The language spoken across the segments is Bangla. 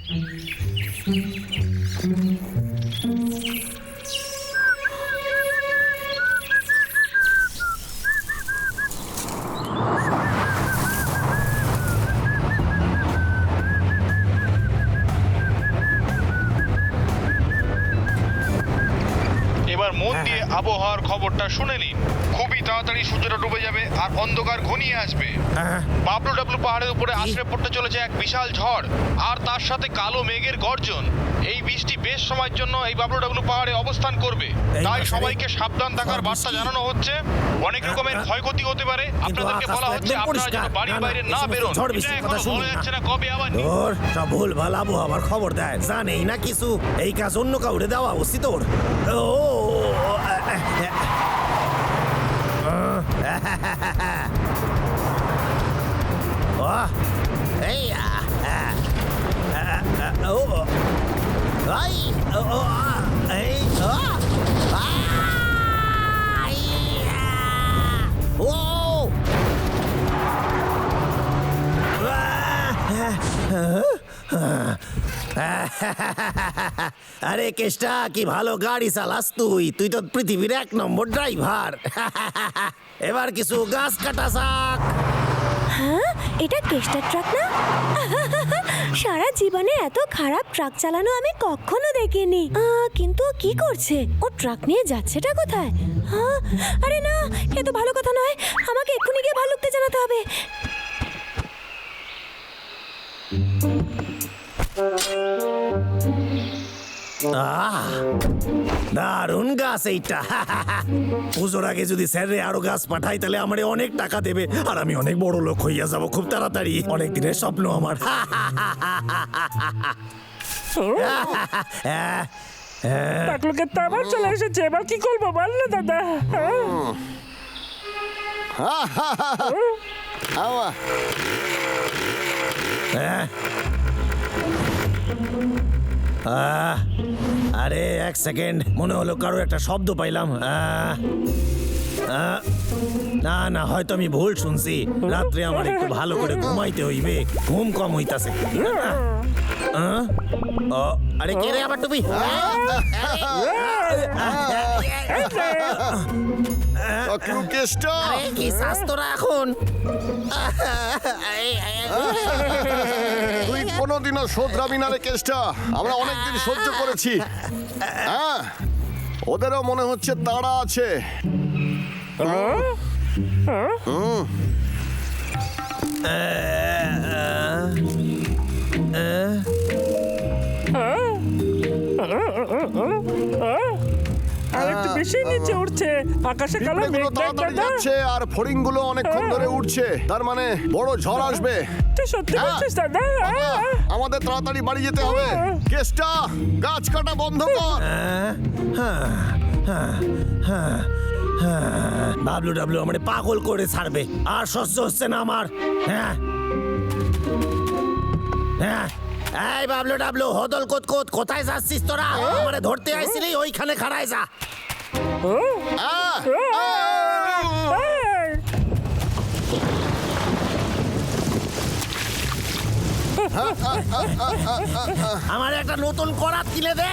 এবার মন দিয়ে আবহাওয়ার খবরটা শুনে নিন। খুবই তাড়াতাড়ি সূর্যটা ডুবে যাবে আর অন্ধকার ঘনিয়ে আসবে। বাবলু ডাবলু পাহাড়ের উপরে আছড়ে পড়তে চলেছে এক বিশাল ঝড়, আর তার সাথে কালো মেঘের গর্জন। এই বৃষ্টি বেশ সময়ের জন্য এই বাবলু ডাবলু পাহাড়ে অবস্থান করবে, তাই সবাইকে সাবধান থাকার বার্তা জানানো হচ্ছে। অনেক রকমের ক্ষয়ক্ষতি হতে পারে, আপনাদেরকে বলা হচ্ছে আপনারা যেন বাড়ির বাইরে না বেরোন। এটা এখনো বলা যাচ্ছে না কবে আবার সব ভুল ভাল আবহাওয়ার খবর দেয়, জানেই না কিছু। এই কাজ অন্য কাউরে দেওয়া উচিত ওর। আরে কেষ্টা, কি ভালো গাড়ি চালাস তুই। তুই তো পৃথিবীর 1 নম্বর ড্রাইভার। এবার কিছু গাছ কাটা যাক। হ্যাঁ, এটা কেষ্টার ট্রাক না? সারা জীবনে এত খারাপ ট্রাক চালানো আমি কখনো দেখিনি। কিন্তু কি করছে? ও ট্রাক নিয়ে যাচ্ছেটা কোথায়? আরে না, এ তো ভালো কথা নয়। আমাকে এক্ষুনি গিয়ে ভালুককে জানাতে হবে। দারুণ গাছ এইটা। পুজোর আগে যদি স্যারে আরো গাছ পাঠাই তাহলে আমারে অনেক টাকা দেবে, আর আমি অনেক বড় লোক হইয়া যাব খুব তাড়াতাড়ি। অনেক দিনের স্বপ্ন আমার। টাকলুকের তো আবার চলে এসেছে। এবার কি করবো বল না দাদা? আরে 1 সেকেন্ড, মনে হলো কারো একটা শব্দ পাইলাম। না না, হয়তো আমি ভুল শুনছি। রাত্রে আমার একটু ভালো করে ঘুমাইতে হইবে, ঘুম কম হইতাছে। আরে কে রে আবার টুপি? কি শাস্তরা এখন? তুই কোনোদিনও শোধরাবি না রে কেষ্টা। আমরা অনেকদিন সহ্য করেছি। হ্যাঁ, ওদেরও মনে হচ্ছে তাড়া আছে। আর একটু বেশি নিচে উঠছে। আকাশে কালো মেঘ তাড়াতাড়ি দাদা। যাচ্ছে আর ফড়িংগুলো অনেকক্ষণ ধরে উঠছে। তার মানে বড় ঝড় আসবে। তুই সত্যি বলছিস দাদা? আমাদের তাড়াতাড়ি বাড়ি যেতে হবে। কেষ্টা, গাছ কাটা বন্ধ কর। বাবলু ডাবলু আমারে পাগল করে ছাড়বে, আর সহ্য হচ্ছে না আমার। হ্যাঁ হ্যাঁ, এই বাবলু ডাবলু, হদল কোত কোথায় যাচ্ছিস তোরা? আমারে ধরতে আইছিলি, ওইখানে খাড়ায় যা। আমার একটা নতুন করাত কিনে দে।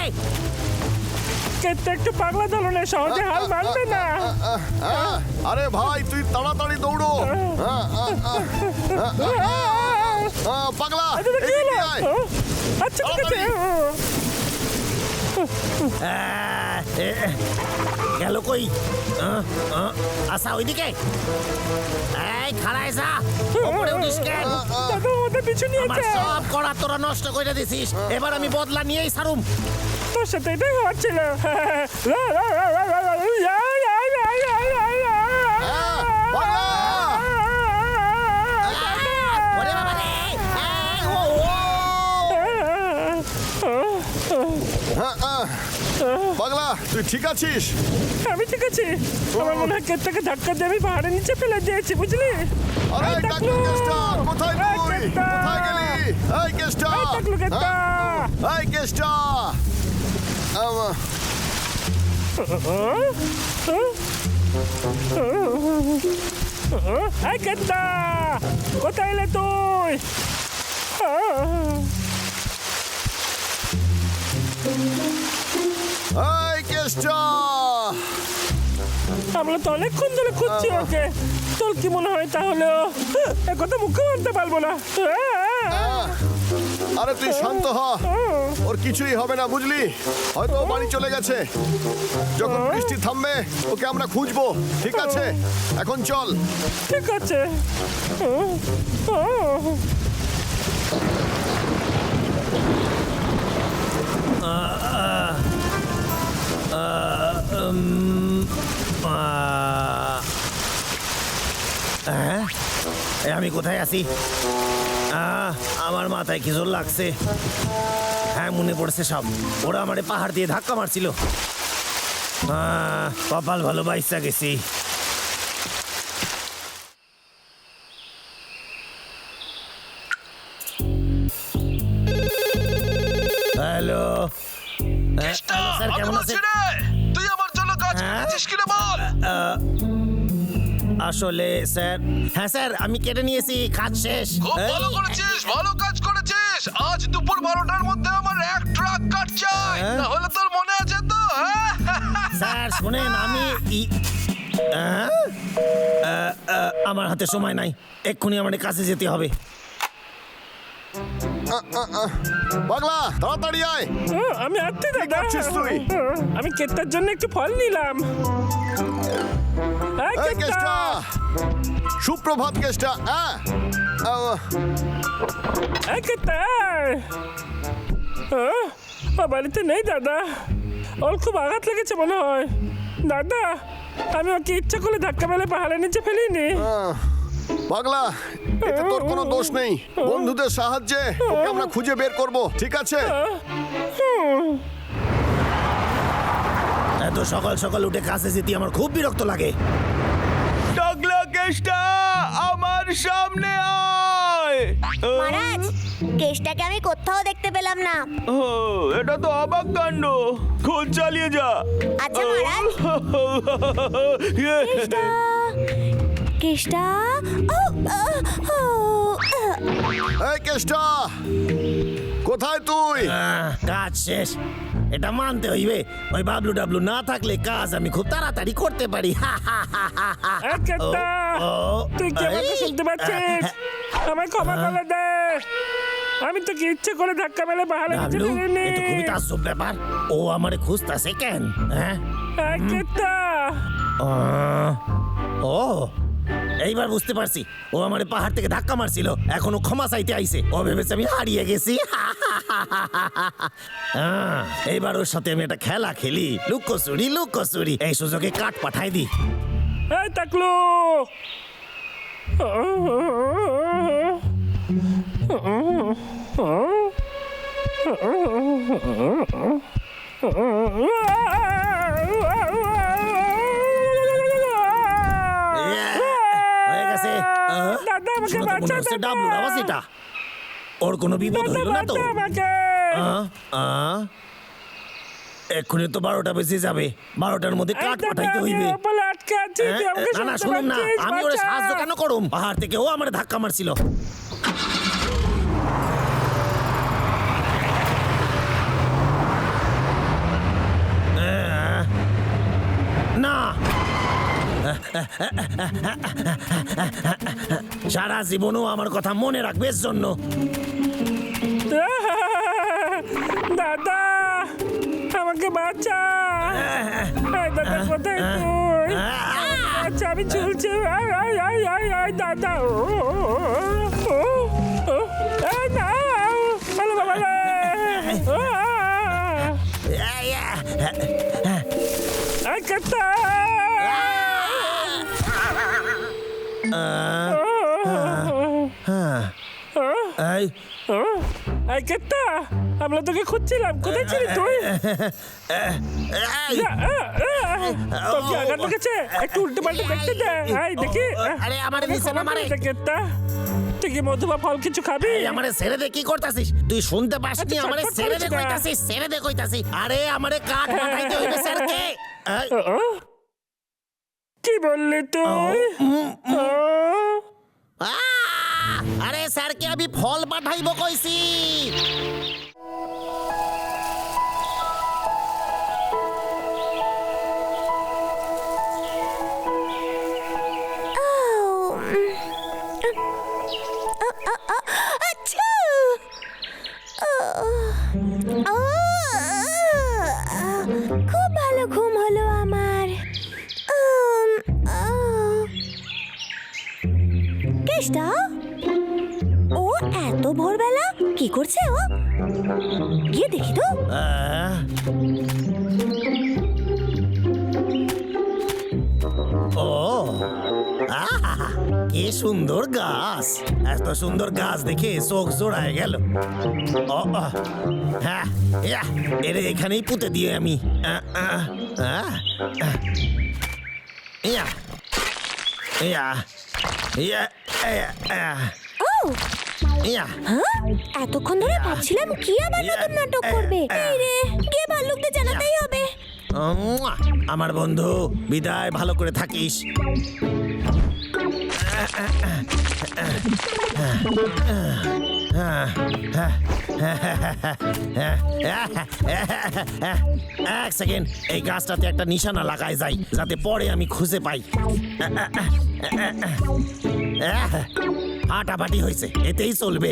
কেটে একটু পাগলা ধরনের, সহজে হাল মানবে না। আরে ভাই, তুই তাড়াতাড়ি দৌড়ো। পাগলা, এদিকে আয়। আচ্ছা ঠিক আছে। গেল কই? আচ্ছা, ওইদিকে। এই খাড়ায় যা, উপরে উঠিস কেন? দাদা ওদের পিছু আমার নিয়েছে। সব করা তোরা নষ্ট করে দিছিস। এবার আমি বদলা নিয়েই ছাড়ুম। তোর সাথে এটাই হচ্ছিল। পাগলা, তুই ঠিক আছিস? আমি ঠিক আছি। আমার মনে হয় কেটটাকে ধাক্কা দিয়ে আমি পাহাড়ের নিচে ফেলে দিয়েছি, বুঝলি? আরে এই টাকলু কেষ্টা, কোথায় তুই? কোথায় গেলি? এই কেষ্টা, এই টাকলু কেষ্টা। এই কেষ্টা। এই কেটটা, কোথায় এলে তুই? কেষ্টা! আমরা তো অনেকক্ষণ ধরে খুঁজছি ওকে। তোর কি মনে হয় তাহলে ও একথা মুখে মানতে পারবো না? আরে তুই শান্ত হ, ওর কিছুই হবে না বুঝলি। হয়তো ও বাড়ি চলে গেছে। যখন বৃষ্টি থামবে ওকে আমরা খুঁজবো, ঠিক আছে? এখন চল। ঠিক আছে। আমি কোথায় আছি? আমার মাথায় কি জোর লাগছে। হ্যাঁ, মনে পড়ছে সব। ওরা আমারে পাহাড় দিয়ে ধাক্কা মারছিল। কপাল ভালো, বাইসা গেছি। হ্যালো স্যার, কেমন আছেন? তুই আমার জন্য কাজ করেছিস কিনা বল। আসলে স্যার, হ্যাঁ স্যার, আমি কেটে নিয়েছি, কাজ শেষ। খুব ভালো করেছিস, ভালো কাজ করেছিস। আজ দুপুর 12টার মধ্যে আমার এক ট্রাক কাট চাই, তাহলে তোর মনে আছে তো? স্যার শুনেন, আমি আমার হাতে সময় নাই, এক্ষুনি আমার কাছে যেতে হবে। পাগলা, তাড়াতাড়ি আয়। আমি আসছি দাদা। করছিস তুই? আমি কেতার জন্য একটু ফল নিলাম। এই এই কেষ্টা! সুপ্রভাত কেষ্টা। এই কেতা! ও বাড়িতে নেই দাদা। ওর খুব আঘাত লেগেছে মনে হয়। দাদা, আমি ওকে ইচ্ছা করলে ধাক্কা মেলে পাহাড়ের নিচে ফেলিনি। পাগলা, এতে তোর কোনো দোষ নেই। বন্ধুদের সাহায্যে ওকে আমরা খুঁজে বের করব, ঠিক আছে? এত সকাল সকাল উঠে কাছে যেতে আমার খুব বিরক্ত লাগে। টাকলা কেষ্টা, আমার সামনে আয়। মহারাজ, কেসটাকে আমি কোথাও দেখতে পেলাম না। ও, এটা তো অবাক কাণ্ড। খোঁজ চালিয়ে যা। আচ্ছা মহারাজ। কেষ্টা, কেষ্টা, এই কেষ্টা, কোথায় তুই? কাজ শেষ, এটা মানতে হইবে। ওই বাবলু ডাবলু না থাকলে কাজ আমি খুব তাড়াতাড়ি করতে পারি। এই কেতা! তুই কি আমাকে শুনতে পাচ্ছিস? আমায় ক্ষমা করে দে। আমি তো কি ইচ্ছে করে ধাক্কা মেলে পাহাড়ের নিচে ডাবলু, ফেলিনি। এ তো খুবই তাজ্জব ব্যাপার। ও আমারে খুঁজতাছে কেন? হ্যাঁ, এই কেতা! ও এইবার বুঝতে পারছি, ও আমারে পাহাড় থেকে ধাক্কা মারছিল, এখনো ক্ষমা চাইতে আইছে। ও ভেবেছে আমি হারিয়ে গেছি। এইবার ওর সাথে আমি একটা খেলা খেলি, লুকোচুরি লুকোচুরি। এই সুযোগে কাঠ পাঠাই দি। এই টাকলু! হয়ে গেছে। দাদা, আমাকে শুনে তো মনে বাঁচা, হচ্ছে দাদা! ডাবলুর আওয়াজ এটা। ওর কোনো বিপদ হইল না তো? বাঁচা আমাকে! এক্ষুনি তো 12টা বেজে যাবে। 12টার মধ্যে কাঠ এই দাদা, পাঠাইতে আমি হইবে। ওপরে আটকে আছি, তুই আমাকে না না, শুনতে শুনুন না, পাচ্ছিস? আমি ওরে বাঁচা! সাহায্য কেন করুম? পাহাড় থেকে ও আমার ধাক্কা মারছিল। না, সারা জীবনও আমার কথা মনে রাখবে এর জন্য। দাদা, আমাকে বাঁচা! এই দাদা, কোথায় তুই? আচ্ছা, আমি ঝুলছি। আয়, আয়, আয়, আয়, আয়, দাদা! এই না! ভালো, ভালো, ভালো! এই কেতা! এই এই কেতা! আমরা তোকে খুঁজছিলাম, কোথায় ছিলি তুই? তোর কি আঘাত লেগেছে? একটু উল্টে পাল্টে দেখতে দে। এই দেখি। আরে, আমার নিচে না মারে। কেতা, তুই কি মধুবা ফল কিছু খাবি? এই আমারে ছেড়ে দে, কি করতাছিস তুই? শুনতে পাসনি? আচ্ছা, আমারে চটপট ছেড়ে দে করিস না। কইতাছিস, ছেড়ে দে কইতাছি। আরে আমারে কাঠ পাঠাইতে হইবে স্যারকে। এই, কি বললি তুই? আরে স্যারকে আমি ফল পাঠাইবো কইছি। খুব ভালো ঘুম হলো আমার। কেষ্টা, ও এত ভোরবেলা কি করছে ও? গিয়ে দেখি তো। ও আহা, কি সুন্দর গাছ! এত সুন্দর গাছ দেখে চোখ জোড়ায় গেল। ও হ্যাঁ, এর এখানেই পুঁতে দিয়ে আমি। ইয়া ইয়া ইয়া ও ইয়া হ্যাঁ, এতক্ষণ ধরে ভাবছিলাম কি আবার নতুন নাটক করবে। এই রে, গিয়ে ভাল্লুকদের জানাতেই হবে। আমার বন্ধু, বিদায়, ভালো করে থাকিস। এক সেকেন্ড, এই গাছটাতে একটা নিশানা লাগায় যাই যাতে পরে আমি খুঁজে পাই। ফাটাফাটি হয়েছে, এতেই চলবে।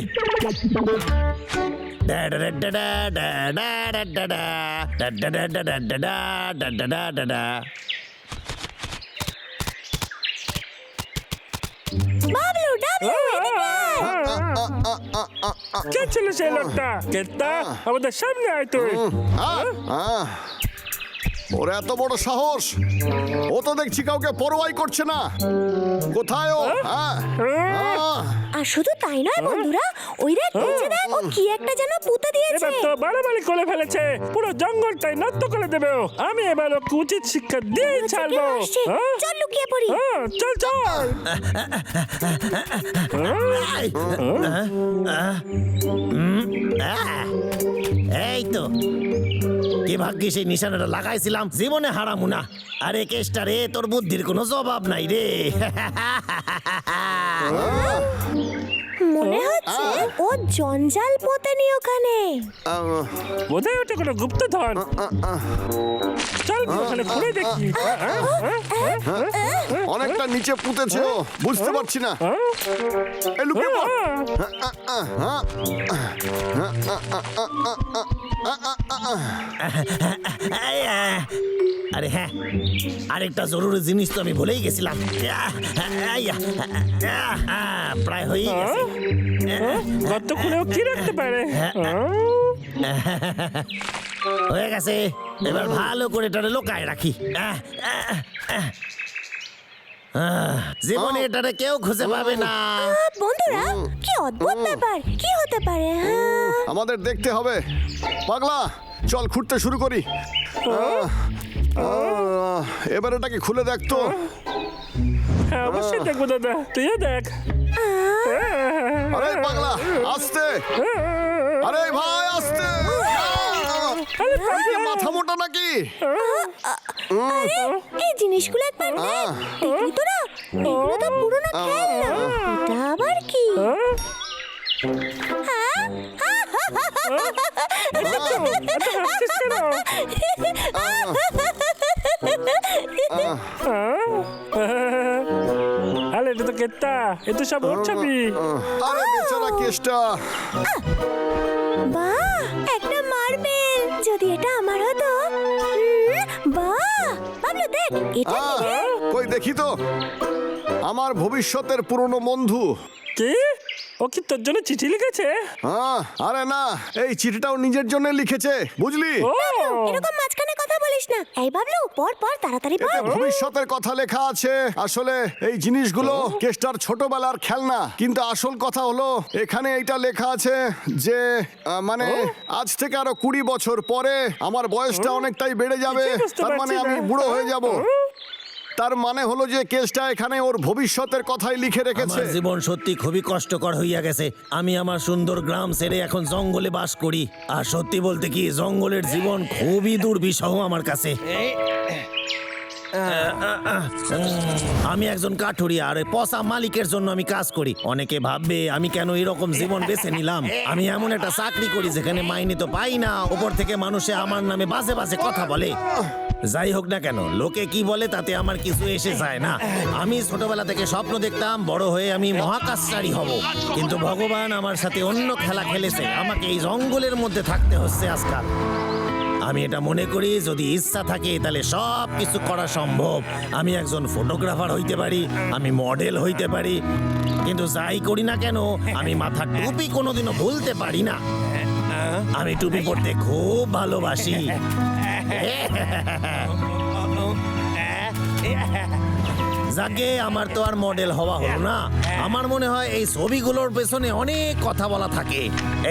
বাবলু, ডাবলু, এদিকে আয়। কে ছিল সেই লোকটা? কেতা, আমাদের সামনে আয় তুই। ওর এত বড় সাহস! ও তো দেখছি কাউকে পরোয়াই করছে না। কোথায় ও? আর শুধু তাই নয় বন্ধুরা, ওই দেখ নিচে দেখ, ও কি একটা যেন পুঁতে দিয়েছে। এবার তো বাড়াবাড়ি করে ফেলেছে, পুরো জঙ্গলটাই নষ্ট করে দেবে ও। আমি এবার ওকে উচিত শিক্ষা দিয়ে ছাড়বো। কেউ আসছে, চল লুকিয়ে পড়ি। চল চল। এই তো, কি ভাগ্যে সেই নিশানাটা লাগাইছিলাম, জীবনে হারামু না। আরে কেষ্টা রে, তোর বুদ্ধির কোনো জবাব নাই রে। মনে হচ্ছে ও জঞ্জাল পোতেনি ওখানে। বোধহয় ওটা কোনো গুপ্তধন। চল ওখানে ঘুরে দেখি। অনেকটা নিচে পুঁতেছে ও, বুঝতে পারছি না। এই লুকিয়ে পড়। আরে হ্যাঁ, আরেকটা জরুরি জিনিস তো আমি ভুলেই গেছিলাম। প্রায় হয়ে গেছে। গর্ত খুঁড়েও কি রাখতে পারে? হয়ে গেছে, এবার ভালো করে এটারে লোকায় রাখি। জীবনে এটারে কেউ খুঁজে পাবে না। বন্ধুরা, কি অদ্ভুত ব্যাপার, কি হতে পারে? আমাদের দেখতে হবে। পাগলা, চল খুঁড়তে শুরু করি। এবার এটাকে খুলে দেখ তো। হ্যাঁ, অবশ্যই দেখবো দাদা, তুইও দেখ। আরে পাগলা, আস্তে! আরে ভাই, আস্তে! মাথা মোটা নাকি? এই জিনিসগুলো একবার দেখ, দেখলি তোরা? এগুলো তো পুরনো খেলনা। এটা আবার কি? হাসছিস কেন? আরে এটা তো কেতা, এ তো সব ওর ছবি। আরে বেচারা কেষ্টা! বাহ, একটা মার্বেল! যদি এটা আমার হতো। বাহ, বাবলু দেখ, এটা কি রে? কই দেখি তো। আমার ভবিষ্যতের পুরনো বন্ধু। কি? ও কি তোর জন্য চিঠি লিখেছে? আরে না, এই চিঠিটাও নিজের জন্য লিখেছে, বুঝলি? ও এরকম মাঝখানে কথা বলিস না। এই বাবলু, পড় পড়, তাড়াতাড়ি পড়। এতে ভবিষ্যতের কথা লেখা আছে। আসলে এই জিনিসগুলো কেষ্টার ছোটবেলার খেলনা, কিন্তু আসল কথা হলো এখানে এইটা লেখা আছে যে মানে আজ থেকে আরো 20 বছর পরে আমার বয়সটা অনেকটাই বেড়ে যাবে। কিছুই বুঝতে তার মানে পারছি আমি না। বুড়ো হয়ে যাব। তার মানে হলো যে কেসটা এখানে ওর ভবিষ্যতের কথাই লিখে রেখেছে। আমার জীবন সত্যি খুবই কষ্টকর হইয়া গেছে। আমি আমার সুন্দর গ্রাম ছেড়ে এখন জঙ্গলে বাস করি। আর সত্যি বলতে কি, জঙ্গলের জীবন খুবই দুর্বিষহ আমার কাছে। আমি একজন কাঠুরিয়া, আর পচা মালিকের জন্য আমি কাজ করি। অনেকে ভাববে আমি কেন এরকম জীবন বেছে নিলাম। আমি এমন একটা চাকরি করি যেখানে মাইনে তো পাই না, উপর থেকে মানুষে আমার নামে বাজে বাজে কথা বলে। যাই হোক না কেন, লোকে কি বলে তাতে আমার কিছু এসে যায় না। আমি ছোটবেলা থেকে স্বপ্ন দেখতাম বড় হয়ে আমি মহাকাশচারী হব, কিন্তু ভগবান আমার সাথে অন্য খেলা খেলেছে, আমাকে এই জঙ্গলের মধ্যে থাকতে হচ্ছে আজকাল। আমি এটা মনে করি যদি ইচ্ছা থাকে তাহলে সব কিছু করা সম্ভব। আমি একজন ফটোগ্রাফার হইতে পারি, আমি মডেল হইতে পারি, কিন্তু যাই করি না কেন আমি মাথার টুপি কোনোদিনও ভুলতে পারি না। আমি টুপি পরতে খুব ভালোবাসি। যাকে আমার তো আর মডেল হওয়া হলো না। আমার মনে হয় এই ছবিগুলোর পেছনে অনেক কথা বলা থাকে।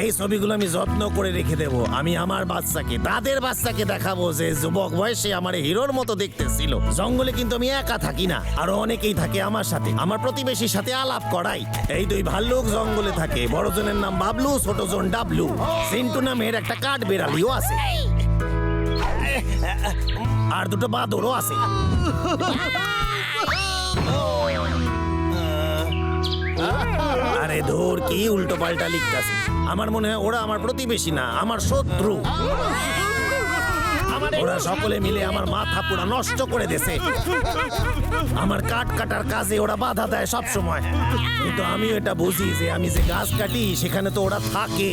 এই ছবিগুলো আমি যত্ন করে রেখে দেব। আমি আমার বাচ্চাকে, তাদের বাচ্চাকে দেখাবো যে যুবক বয়সে আমার হিরোর মতো দেখতে ছিল। জঙ্গলে কিন্তু আমি একা থাকি না, আরো অনেকেই থাকে আমার সাথে। আমার প্রতিবেশীর সাথে আলাপ করাই। এই দুই ভাল্লুক জঙ্গলে থাকে, বড়জনের নাম বাবলু, ছোটজন ডাবলু। সিন্টু নামের একটা কাঠ বেড়ালিও আছে, আর দুটো বাদরও আছে। আরে ধুর, কি উল্টো পাল্টা লিখতেছে। আমার মনে হয় ওরা আমার প্রতিবেশী না, আমার শত্রু। ওরা সকলে মিলে আমার মাথা পুরো নষ্ট করে দেছে। আমার কাঠ কাটার কাজে ওরা বাধা দেয় সব সময়, কিন্তু আমিও এটা বুঝি যে আমি যে গাছ কাটি সেখানে তো ওরা থাকে।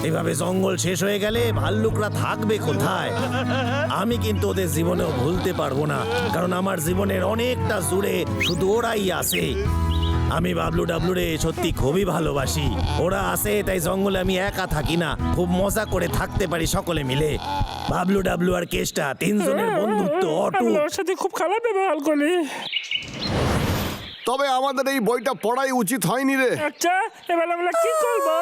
এভাবে জঙ্গল শেষ হয়ে গেলে ভাল্লুকরা থাকবে কোথায়? আমি কিন্তু ওদের জীবনেও ভুলতে পারবো না, কারণ আমার জীবনের অনেকটা জুড়ে শুধু ওরাই আছে। আমি বাবলু ডাবলুরে সত্যি খুবই ভালোবাসি। ওরা আছে তাই জঙ্গলে আমি একা থাকি না, খুব মজা করে থাকতে পারি সকলে মিলে। বাবলু ডাবলু আর কেষ্টা তিনজনের বন্ধুত্ব অটুট। আমি ওর সাথে খুব খারাপ ব্যবহার করি। তবে আমাদের এই বইটা পড়াই উচিত হয়নি রে। আচ্ছা, এবার আমরা কি করবো?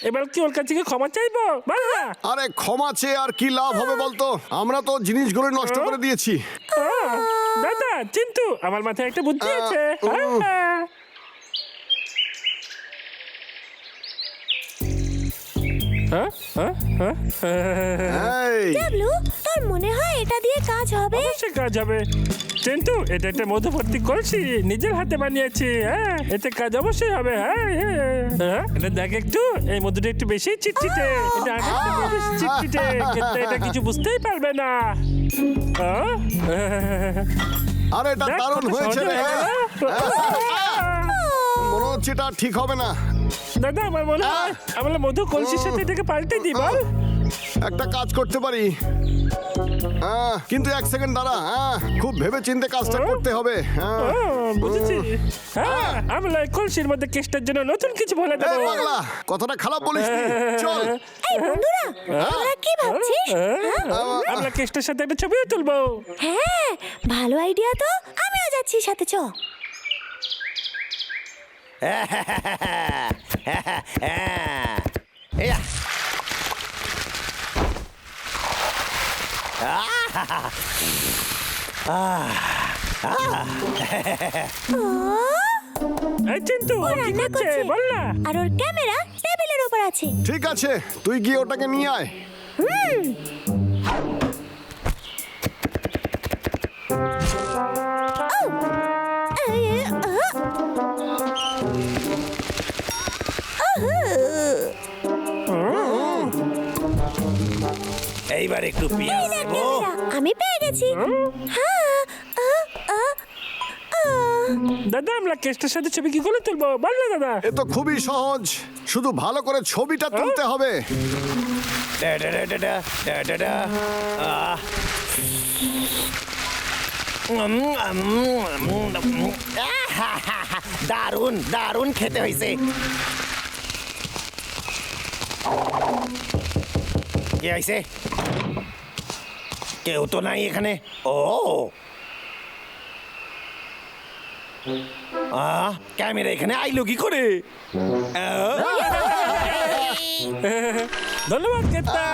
এবার কি ওর কাছে কি ক্ষমা চাইবো? বল না। আরে ক্ষমা চেয়ে আর কি লাভ হবে বলতো? আমরা তো জিনিসগুলো নষ্ট করে দিয়েছি। দাদা চিন্তু, আমার মাথায় একটা বুদ্ধি আছে। এই, ডাবলু, তোর মনে হয় এটা দিয়ে কাজ হবে? অবশ্যই কাজ হবে। চিন্তু, এটা একটা মধুভর্তি কলসি, নিজের হাতে বানিয়েছি। হ্যাঁ, এতে কাজ অবশ্যই হবে। এটা দেখ একটু, এই মধুটা একটু বেশি চিটচিটে। এটা আগের থেকে বেশি চিটচিটে, কিন্তু এটা কিছু বুঝতেই পারবে না। আরে এটা দেখ, দারুণ কত হয়েছে সহজে রে। হয়ে গেল। মনে হচ্ছে এটা ঠিক হবে না। দাদা, আমার মনে হয় আমরা মধু কলসির সাথে এটাকে পাল্টে দিই। বল। একটা কাজ করতে পারি, কিন্তু এক সেকেন্ড দাঁড়া। খুব ভেবে চিন্তে কাজটা করতে হবে। বুঝেছি। হ্যাঁ, আমরা এই কলসির মধ্যে কেষ্টার জন্য নতুন কিছু বলে এই দেবো। পাগলা, কথাটা খারাপ বলিস নি। চল। এই বন্ধুরা, তোরা কি ভাবছিস? আমরা কেষ্টার সাথে একটা ছবিও তুলবো। হ্যাঁ, ভালো আইডিয়া তো। আমিও যাচ্ছি সাথে, চ। এই চিন্তু, ও কি রান্না করছে? করছে। বল না। আর ওর ক্যামেরা টেবিলের উপর আছে। ঠিক আছে, তুই গিয়ে ওটাকে নিয়ে আয়। এইবার একটু পেঁয়াজ দেবো। আমি পেয়ে গেছি। হ্যাঁ, দাদা, আমরা কেষ্টার সাথে ছবি কি করে তুলবো? বল না দাদা। এ তো খুবই সহজ, শুধু ভালো করে ছবিটা তুলতে হবে। দারুণ দারুণ খেতে হয়েছে। কে আইছে? কেউ তো নাই এখানে। ও ক্যামেরা এখানে আইলো কি করে? ধন্যবাদ কেষ্টা।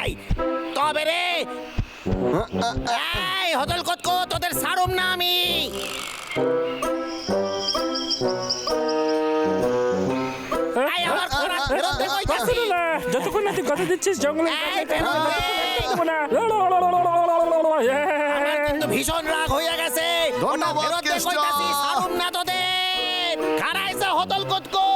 এই, তবে রে এই হদল কতকো, তোদের ছাড়ুম না আমি। এই, আমার খোরাক ফেরত দে কইতাছি। কথা না, যতক্ষণ না তুই কথা দিচ্ছিস জঙ্গলে এই, ফেরত দে। আমার কিন্তু ভীষণ রাগ হয়ে গেছে। ওটা ধন্যবাদ, ফেরত দে কেষ্ট। কইতাছি, ছাড়ুম না তোদের। খারাইছে হদল কতকো।